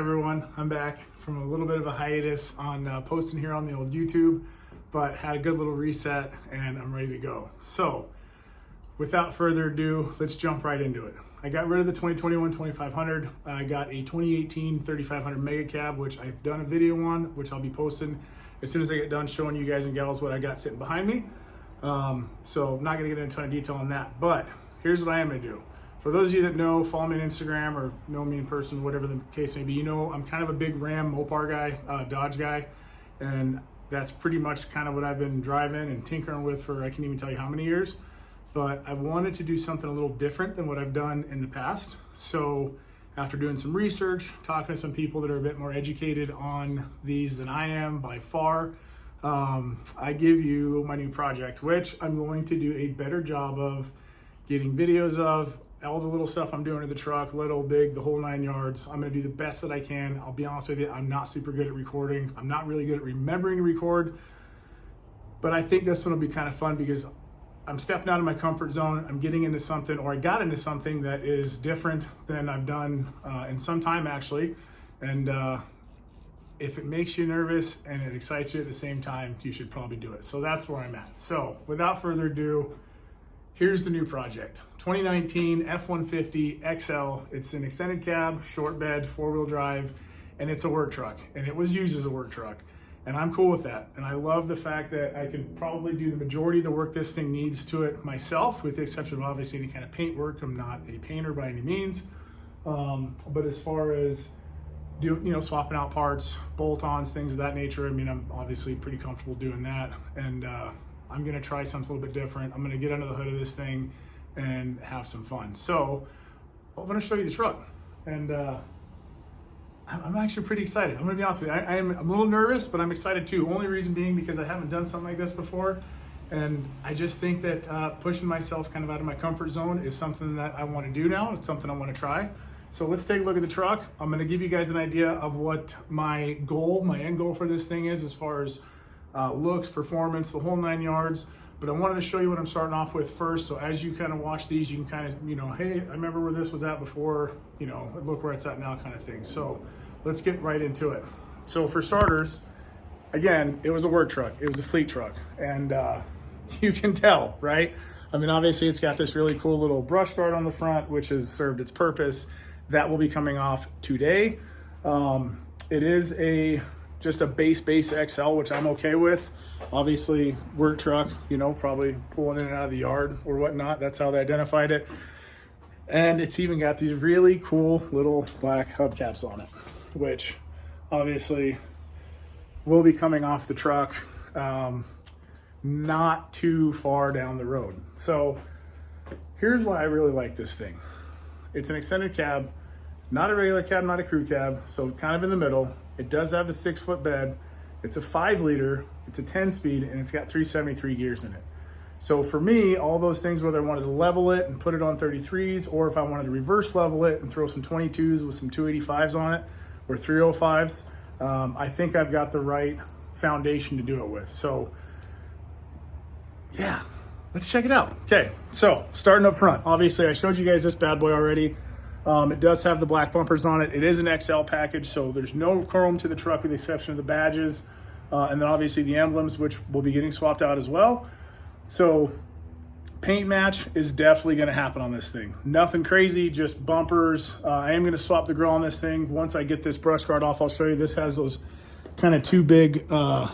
Everyone, I'm back from a little bit of a hiatus on posting here on the old YouTube, but had a good little reset and I'm ready to go. So without further ado, let's jump right into it. I got rid of the 2021 2500. I got a 2018 3500 Mega Cab, which I've done a video on, which I'll be posting as soon as I get done showing you guys and gals what I got sitting behind me. So I'm not gonna get into a ton of detail on that, but here's what I am gonna do. For those of you that know, follow me on Instagram or know me in person, whatever the case may be, you know I'm kind of a big Ram Mopar guy, Dodge guy, and that's pretty much kind of what I've been driving and tinkering with for I can't even tell you how many years. But I wanted to do something a little different than what I've done in the past. So after doing some research, talking to some people that are a bit more educated on these than I am by far, I give you my new project, which I'm going to do a better job of getting videos of. All the little stuff I'm doing to the truck, little, big, the whole 9 yards. I'm gonna do the best that I can. I'll be honest with you, I'm not super good at recording. I'm not really good at remembering to record, but I think this one will be kind of fun because I'm stepping out of my comfort zone. I'm getting into something, or I got into something that is different than I've done in some time actually. And if it makes you nervous and it excites you at the same time, you should probably do it. So that's where I'm at. So without further ado, here's the new project. 2019 F-150 XL. It's an extended cab, short bed, 4-wheel drive, and it's a work truck. And it was used as a work truck. And I'm cool with that. And I love the fact that I can probably do the majority of the work this thing needs to it myself, with the exception of obviously any kind of paint work. I'm not a painter by any means. But as far as swapping out parts, bolt-ons, things of that nature, I mean, I'm obviously pretty comfortable doing that. And I'm gonna try something a little bit different. I'm gonna get under the hood of this thing and have some fun. So I'm gonna show you the truck, and I'm actually pretty excited. I'm gonna be honest with you. I'm a little nervous, but I'm excited too. Only reason being because I haven't done something like this before, and I just think that pushing myself kind of out of my comfort zone is something that I want to do now. It's something I want to try. So let's take a look at the truck. I'm gonna give you guys an idea of what my end goal for this thing is as far as looks, performance, the whole 9 yards. But I wanted to show you what I'm starting off with first. So as you kind of watch these, you can kind of, hey, I remember where this was at before, look where it's at now kind of thing. So let's get right into it. So for starters, again, it was a work truck. It was a fleet truck. And you can tell, right? I mean, obviously it's got this really cool little brush guard on the front, which has served its purpose. That will be coming off today. It is just a base XL, which I'm okay with. Obviously, work truck, probably pulling in and out of the yard or whatnot. That's how they identified it. And it's even got these really cool little black hubcaps on it, which obviously will be coming off the truck not too far down the road. So here's why I really like this thing. It's an extended cab, not a regular cab, not a crew cab, so kind of in the middle. It does have the 6-foot bed. It's a 5-liter, it's a 10-speed, and it's got 373 gears in it. So for me, all those things, whether I wanted to level it and put it on 33s, or if I wanted to reverse level it and throw some 22s with some 285s on it, or 305s, I think I've got the right foundation to do it with. So yeah, let's check it out. Okay, so starting up front, obviously I showed you guys this bad boy already. It does have the black bumpers on it. It is an XL package, so there's no chrome to the truck with the exception of the badges. And then obviously the emblems, which will be getting swapped out as well. So paint match is definitely gonna happen on this thing. Nothing crazy, just bumpers. I am gonna swap the grill on this thing. Once I get this brush guard off, I'll show you. This has those kind of two big, I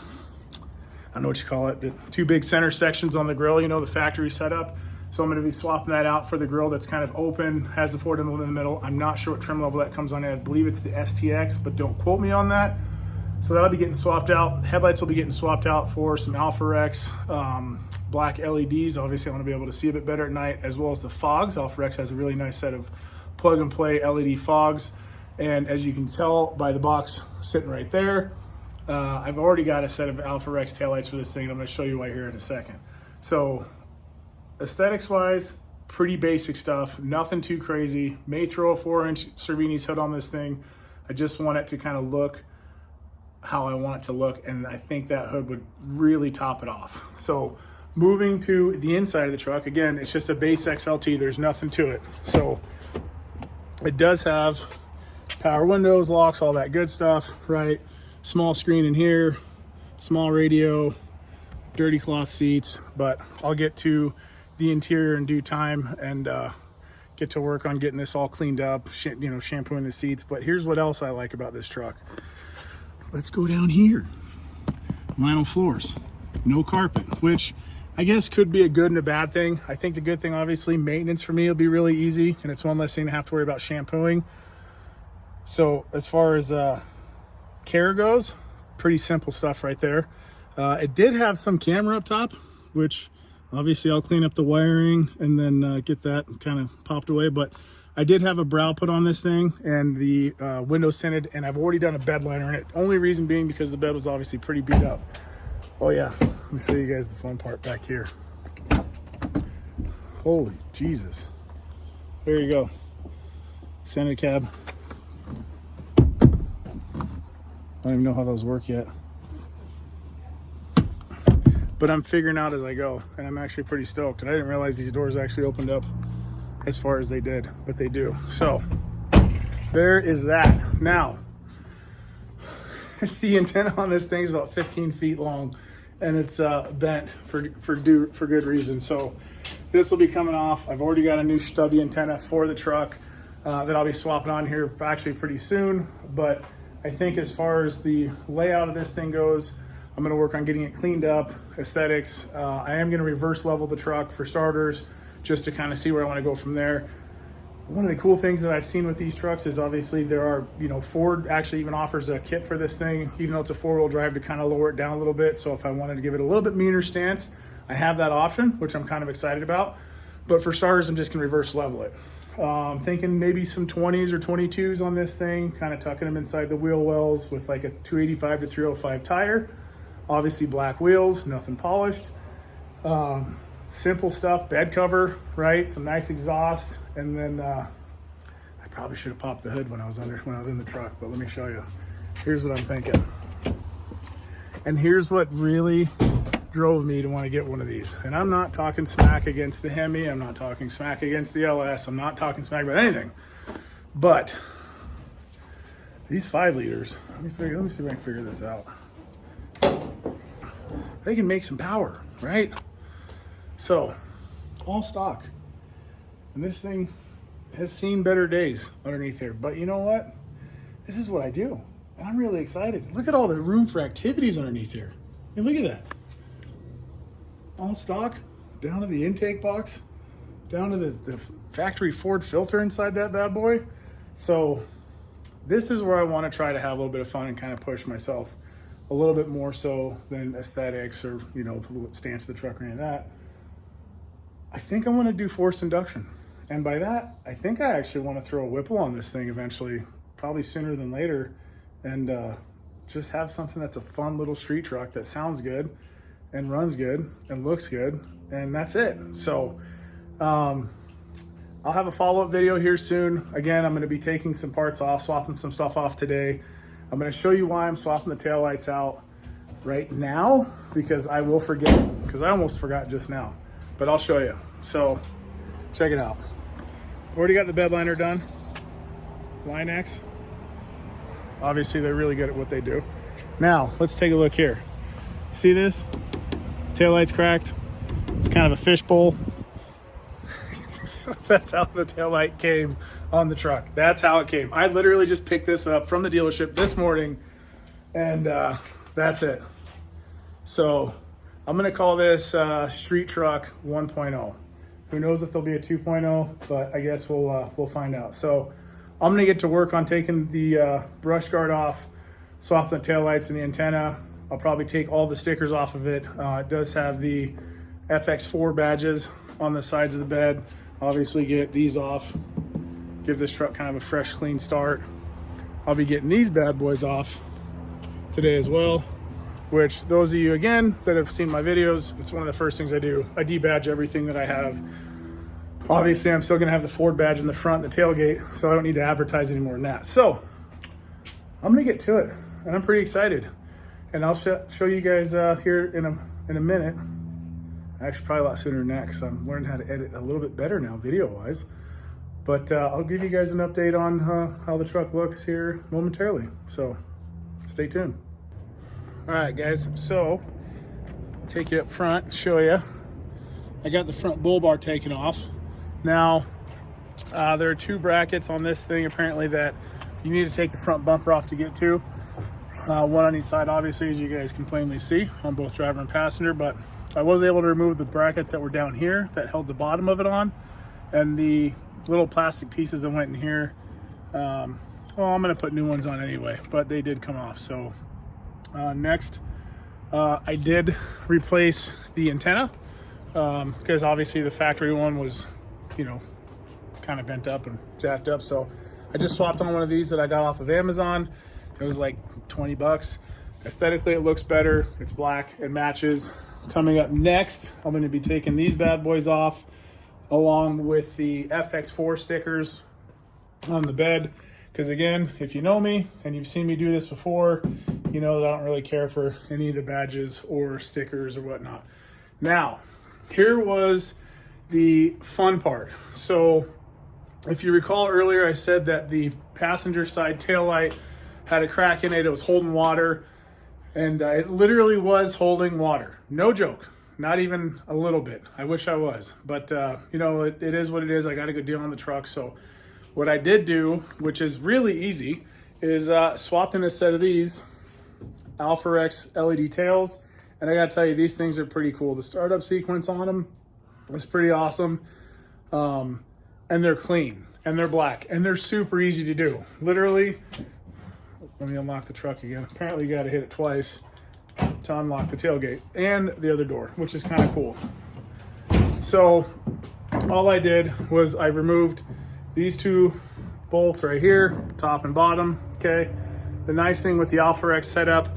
don't know what you call it, but two big center sections on the grill, the factory setup. So I'm gonna be swapping that out for the grill that's kind of open, has the Ford emblem in the middle. I'm not sure what trim level that comes on in. I believe it's the STX, but don't quote me on that. So that'll be getting swapped out. Headlights will be getting swapped out for some Alpha Rex black LEDs. Obviously I wanna be able to see a bit better at night, as well as the fogs. Alpha Rex has a really nice set of plug and play LED fogs. And as you can tell by the box sitting right there, I've already got a set of Alpha Rex taillights for this thing. I'm gonna show you why here in a second. So aesthetics wise, pretty basic stuff, nothing too crazy. May throw a 4-inch Cervini's hood on this thing. I just want it to kind of look how I want it to look, and I think that hood would really top it off. So moving to the inside of the truck, again, it's just a base XLT, there's nothing to it. So it does have power windows, locks, all that good stuff, right? Small screen in here, small radio, dirty cloth seats, but I'll get to the interior in due time and get to work on getting this all cleaned up, you know, shampooing the seats. But here's what else I like about this truck. Let's go down here. Vinyl floors, no carpet, which I guess could be a good and a bad thing. I think the good thing, obviously, maintenance for me will be really easy, and it's one less thing to have to worry about shampooing. So as far as care goes, pretty simple stuff right there. It did have some camera up top, which obviously I'll clean up the wiring and then get that kind of popped away. But I did have a brow put on this thing and the windows tinted, and I've already done a bed liner in it. Only reason being because the bed was obviously pretty beat up. Oh yeah, let me show you guys the fun part back here. Holy Jesus. There you go. Scented cab. I don't even know how those work yet. But I'm figuring out as I go, and I'm actually pretty stoked. And I didn't realize these doors actually opened up as far as they did, but they do. So there is that. Now, the antenna on this thing is about 15 feet long, and it's bent for good reason. So this will be coming off. I've already got a new stubby antenna for the truck that I'll be swapping on here actually pretty soon. But I think as far as the layout of this thing goes, I'm gonna work on getting it cleaned up, aesthetics. I am gonna reverse level the truck for starters, just to kind of see where I wanna go from there. One of the cool things that I've seen with these trucks is obviously there are, you know, Ford actually even offers a kit for this thing, even though it's a 4-wheel drive, to kind of lower it down a little bit. So if I wanted to give it a little bit meaner stance, I have that option, which I'm kind of excited about. But for starters, I'm just gonna reverse level it. I'm thinking maybe some 20s or 22s on this thing, kind of tucking them inside the wheel wells with like a 285 to 305 tire. Obviously black wheels, nothing polished. Simple stuff, bed cover, right? Some nice exhaust. And then I probably should have popped the hood when I was in the truck, but let me show you. Here's what I'm thinking. And here's what really drove me to want to get one of these. And I'm not talking smack against the Hemi. I'm not talking smack against the LS. I'm not talking smack about anything. But these 5 liters, let me see if I can figure this out. They can make some power, right? So, all stock. And this thing has seen better days underneath here. But you know what? This is what I do. And I'm really excited. Look at all the room for activities underneath here. I mean, look at that. All stock, down to the intake box, down to the factory Ford filter inside that bad boy. So this is where I want to try to have a little bit of fun and kind of push myself a little bit more so than aesthetics or, you know, the stance of the truck or any of that. I think I want to do forced induction. And by that, I think I actually want to throw a Whipple on this thing eventually, probably sooner than later, and just have something that's a fun little street truck that sounds good and runs good and looks good, and that's it. So I'll have a follow-up video here soon. Again, I'm going to be taking some parts off, swapping some stuff off today. I'm going to show you why I'm swapping the taillights out right now, because I will forget, because I almost forgot just now, but I'll show you. So check it out. Already got the bed liner done. Line-X. Obviously, they're really good at what they do. Now, let's take a look here. See this? Taillight's cracked. It's kind of a fishbowl. That's how the taillight came on the truck. That's how it came. I literally just picked this up from the dealership this morning, and that's it. So I'm gonna call this Street Truck 1.0. Who knows if there'll be a 2.0, but I guess we'll find out. So I'm gonna get to work on taking the brush guard off, swapping the taillights and the antenna. I'll probably take all the stickers off of it. It does have the FX4 badges on the sides of the bed. Obviously get these off, give this truck kind of a fresh, clean start. I'll be getting these bad boys off today as well, which those of you, again, that have seen my videos, it's one of the first things I do. I debadge everything that I have. Obviously, I'm still gonna have the Ford badge in the front and the tailgate, so I don't need to advertise any more than that. So I'm gonna get to it, and I'm pretty excited. And I'll show you guys here in a minute. Actually, probably a lot sooner than that, because I'm learning how to edit a little bit better now, video-wise. But I'll give you guys an update on how the truck looks here momentarily. So stay tuned. All right, guys. So take you up front, show you. I got the front bull bar taken off. Now, there are 2 brackets on this thing apparently that you need to take the front bumper off to get to. One on each side, obviously, as you guys can plainly see on both driver and passenger, but I was able to remove the brackets that were down here that held the bottom of it on, and the little plastic pieces that went in here. Well, I'm gonna put new ones on anyway, but they did come off. So next, I did replace the antenna because obviously the factory one was, you know, kind of bent up and jacked up. So I just swapped on one of these that I got off of Amazon. It was like 20 bucks. Aesthetically, it looks better. It's black, it matches. Coming up next, I'm gonna be taking these bad boys off along with the FX4 stickers on the bed. Because again, if you know me and you've seen me do this before, you know that I don't really care for any of the badges or stickers or whatnot. Now, here was the fun part. So if you recall earlier, I said that the passenger side taillight had a crack in it. It was holding water, and it literally was holding water. No joke, not even a little bit. I wish I was, but you know, it is what it is. I got a good deal on the truck. So what I did do, which is really easy, is swapped in a set of these Alpha X LED tails. And I gotta tell you, these things are pretty cool. The startup sequence on them is pretty awesome. And they're clean, and they're black, and they're super easy to do. Literally, let me unlock the truck again. Apparently you gotta hit it twice to unlock the tailgate and the other door, which is kind of cool. So all I did was I removed these 2 bolts right here, top and bottom, okay? The nice thing with the Alpha X setup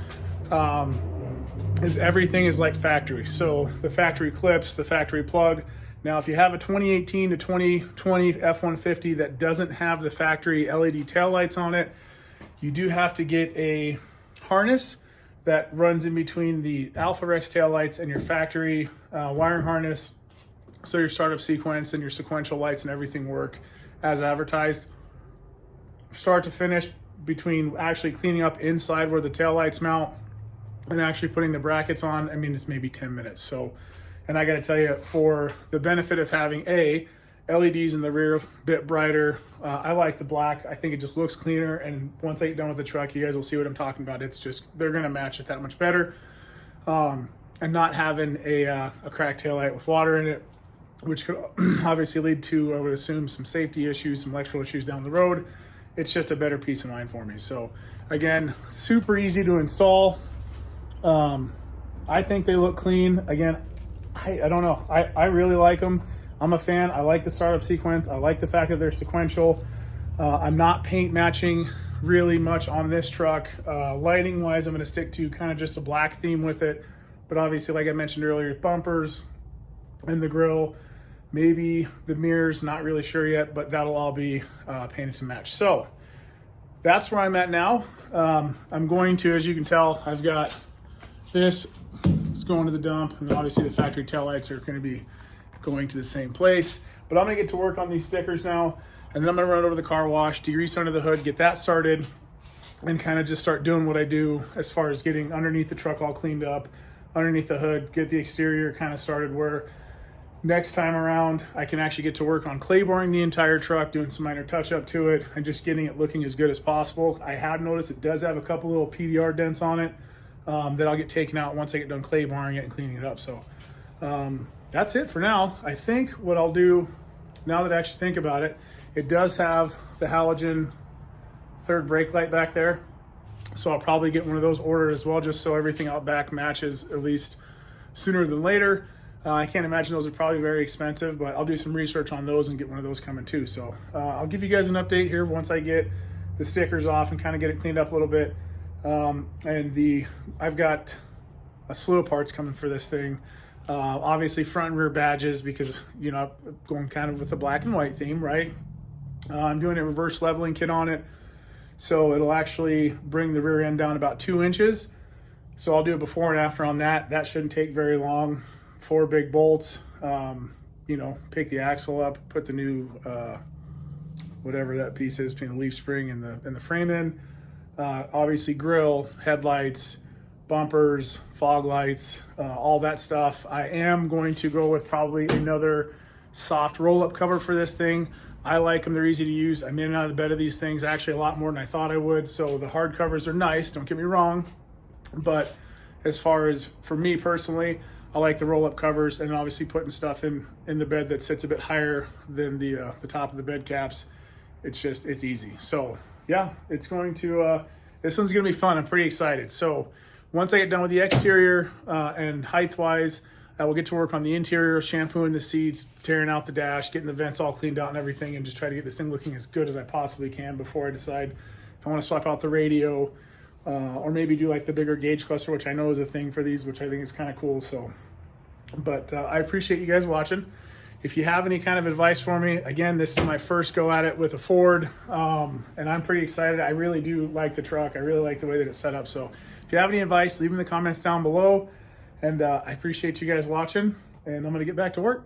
is everything is like factory. So the factory clips, the factory plug. Now, if you have a 2018 to 2020 F-150 that doesn't have the factory LED taillights on it, you do have to get a harness that runs in between the Alpha X taillights and your factory wiring harness, so your startup sequence and your sequential lights and everything work as advertised. Start to finish, between actually cleaning up inside where the taillights mount and actually putting the brackets on, I mean, it's maybe 10 minutes. So, and I gotta tell you, for the benefit of having LEDs in the rear, a bit brighter. I like the black. I think it just looks cleaner. And once I get done with the truck, you guys will see what I'm talking about. It's just, they're gonna match it that much better. And not having a cracked taillight with water in it, which could obviously lead to, I would assume, some safety issues, some electrical issues down the road. It's just a better peace of mind for me. So again, super easy to install. I think they look clean. Again, I don't know. I really like them. I'm a fan. I like the startup sequence. I like the fact that they're sequential. I'm not paint matching really much on this truck. Lighting wise, I'm going to stick to kind of just a black theme with it. But obviously, like I mentioned earlier, bumpers and the grille, maybe the mirrors, not really sure yet, but that'll all be painted to match. So that's where I'm at now. I'm going to, as you can tell, I've got this, it's going to the dump, and then obviously the factory taillights are going to be going to the same place. But I'm gonna get to work on these stickers now, and then I'm gonna run over to the car wash, degrease under the hood, get that started, and kind of just start doing what I do as far as getting underneath the truck all cleaned up, underneath the hood, get the exterior kind of started, where next time around I can actually get to work on clay boring the entire truck, doing some minor touch up to it, and just getting it looking as good as possible. I have noticed it does have a couple little PDR dents on it that I'll get taken out once I get done clay boring it and cleaning it up. So that's it for now. I think what I'll do, now that I actually think about it, it does have the halogen third brake light back there. So I'll probably get one of those ordered as well, just so everything out back matches at least sooner than later. I can't imagine those are probably very expensive, but I'll do some research on those and get one of those coming too. So I'll give you guys an update here once I get the stickers off and kind of get it cleaned up a little bit. I've got a slew of parts coming for this thing. Obviously front and rear badges, because, you know, going kind of with the black and white theme, right? I'm doing a reverse leveling kit on it. So it'll actually bring the rear end down about 2 inches. So I'll do a before and after on that. That shouldn't take very long. 4 big bolts, you know, pick the axle up, put the new whatever that piece is between the leaf spring and the frame end. Obviously grill, headlights, bumpers, fog lights, all that stuff. I am going to go with probably another soft roll-up cover for this thing. I like them, they're easy to use. I'm in and out of the bed of these things actually a lot more than I thought I would. So the hard covers are nice, don't get me wrong. But as far as for me personally, I like the roll-up covers, and obviously putting stuff in the bed that sits a bit higher than the top of the bed caps. It's easy. So yeah, it's going to, this one's gonna be fun. I'm pretty excited. So once I get done with the exterior and height-wise, I will get to work on the interior, shampooing the seats, tearing out the dash, getting the vents all cleaned out and everything, and just try to get this thing looking as good as I possibly can before I decide if I want to swap out the radio or maybe do like the bigger gauge cluster, which I know is a thing for these, which I think is kind of cool. So, but I appreciate you guys watching. If you have any kind of advice for me, again, this is my first go at it with a Ford, and I'm pretty excited. I really do like the truck. I really like the way that it's set up. So if you have any advice, leave in the comments down below. And I appreciate you guys watching, and I'm going to get back to work.